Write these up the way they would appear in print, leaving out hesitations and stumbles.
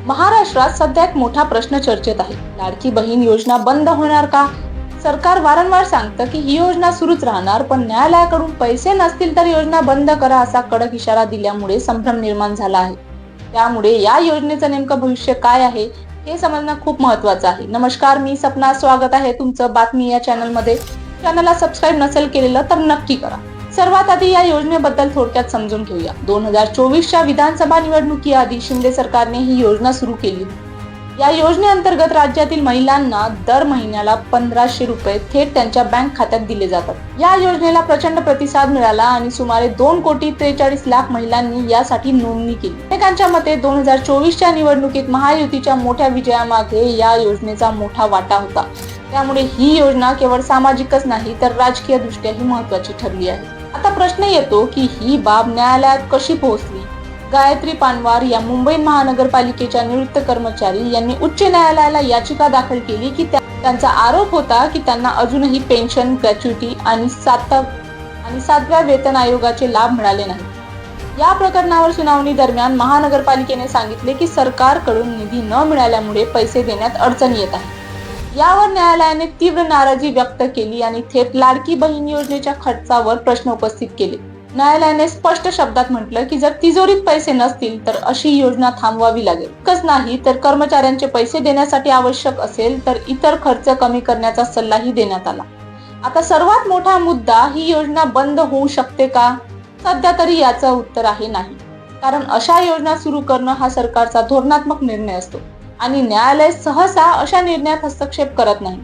महाराष्ट्रात सध्या एक मोठा प्रश्न चर्चेत आहे. लाडकी बहीण योजना बंद होणार का? सरकार वारंवार सांगतं की ही योजना सुरूच राहणार, पण न्यायालयाकडून पैसे नसतील तर योजना बंद करा असा कडक इशारा दिल्यामुळे संभ्रम निर्माण झाला आहे. त्यामुळे या योजनेचं नेमकं भविष्य काय आहे हे समजणं खूप महत्वाचं आहे. नमस्कार, मी सपना. स्वागत आहे तुमचं बातमी या चॅनलमध्ये. चॅनलला सबस्क्राईब नसेल केलेलं तर नक्की करा. सर्वात आधी या योजनेबद्दल थोडक्यात समजून घेऊया. 2024च्या विधानसभा निवडणुकीआधी शिंदे सरकारने ही योजना सुरू केली. या योजनेअंतर्गत राज्यातील महिलांना दर महिन्याला 1500 रुपये थेट त्यांच्या बँक खात्यात दिले जातात. या योजनेला प्रचंड प्रतिसाद मिळाला आणि सुमारे 2,43,00,000 महिलांनी यासाठी नोंदणी केली. अनेकांच्या मते 2024च्या निवडणुकीत महायुतीच्या मोठ्या विजयामागे या योजनेचा मोठा वाटा होता. त्यामुळे ही योजना केवळ सामाजिकच नाही तर राजकीय दृष्ट्याही महत्वाची ठरली आहे. आता प्रश्न येतो की ही बाब न्यायालयात कशी पोहोचली? गायत्री पानवार या मुंबई महानगरपालिकेच्या निवृत्त कर्मचारी यांनी उच्च न्यायालयाला याचिका दाखल केली की त्यांचा आरोप होता की त्यांना अजूनही पेन्शन, ग्रॅच्युइटी आणि 7व्या वेतन आयोगाचे लाभ मिळाले नाहीत. या प्रकरणावर सुनावणी दरम्यान महानगरपालिकेने सांगितले की सरकारकडून निधी न मिळाल्यामुळे पैसे देण्यात अडचण येत आहे. यावर न्यायालयाने तीव्र नाराजी व्यक्त केली आणि थेट लाडकी बहीण योजनेच्या खर्चावर प्रश्न उपस्थित केले. न्यायालयाने स्पष्ट शब्दात म्हटलं की जर तिजोरीत पैसे नसतील तर अशी योजना थांबवावी लागेल. इतकंच नाही तर कर्मचाऱ्यांचे पैसे देण्यासाठी आवश्यक असेल तर इतर खर्च कमी करण्याचा सल्लाही देण्यात आला. आता सर्वात मोठा मुद्दा, ही योजना बंद होऊ शकते का? सध्या तरी याचं उत्तर आहे नाही. कारण अशा योजना सुरू करणं हा सरकारचा धोरणात्मक निर्णय असतो आणि न्यायालय सहसा अशा निर्णयात हस्तक्षेप करत नाही.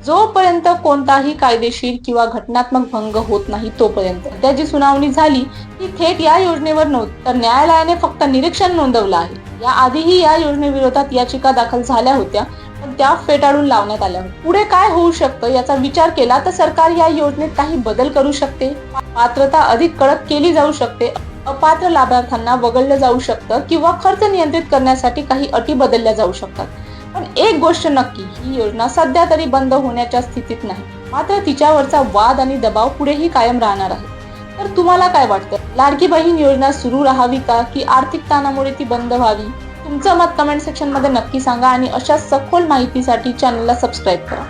जोपर्यंत कोणताही कायदेशीर किंवा घटनात्मक भंग होत नाही तोपर्यंत. त्याची सुनावणी झाली ती थेट या योजनेवर नव्हती, तर न्यायालयाने फक्त निरीक्षण नोंदवलं आहे. या आधीही या योजनेविरोधात याचिका दाखल झाल्या होत्या, पण त्या फेटाळून लावण्यात आल्या होत्या. पुढे काय होऊ शकतं याचा विचार केला तर सरकार या योजनेत काही बदल करू शकते. पात्रता अधिक कडक केली जाऊ शकते, अपात्र लाभार्थ्यांना वगळलं जाऊ शकतं किंवा खर्च नियंत्रित करण्यासाठी काही अटी बदलल्या जाऊ शकतात. पण एक गोष्ट नक्की, ही योजना सध्या तरी बंद होण्याच्या स्थितीत नाही. मात्र तिच्यावरचा वाद आणि दबाव पुढेही कायम राहणार आहे. तर तुम्हाला काय वाटतं? लाडकी बहीण योजना सुरू राहावी का की आर्थिक ताणामुळे ती बंद व्हावी? तुमचं मत कमेंट सेक्शन मध्ये नक्की सांगा आणि अशा सखोल माहितीसाठी चॅनलला सबस्क्राईब करा.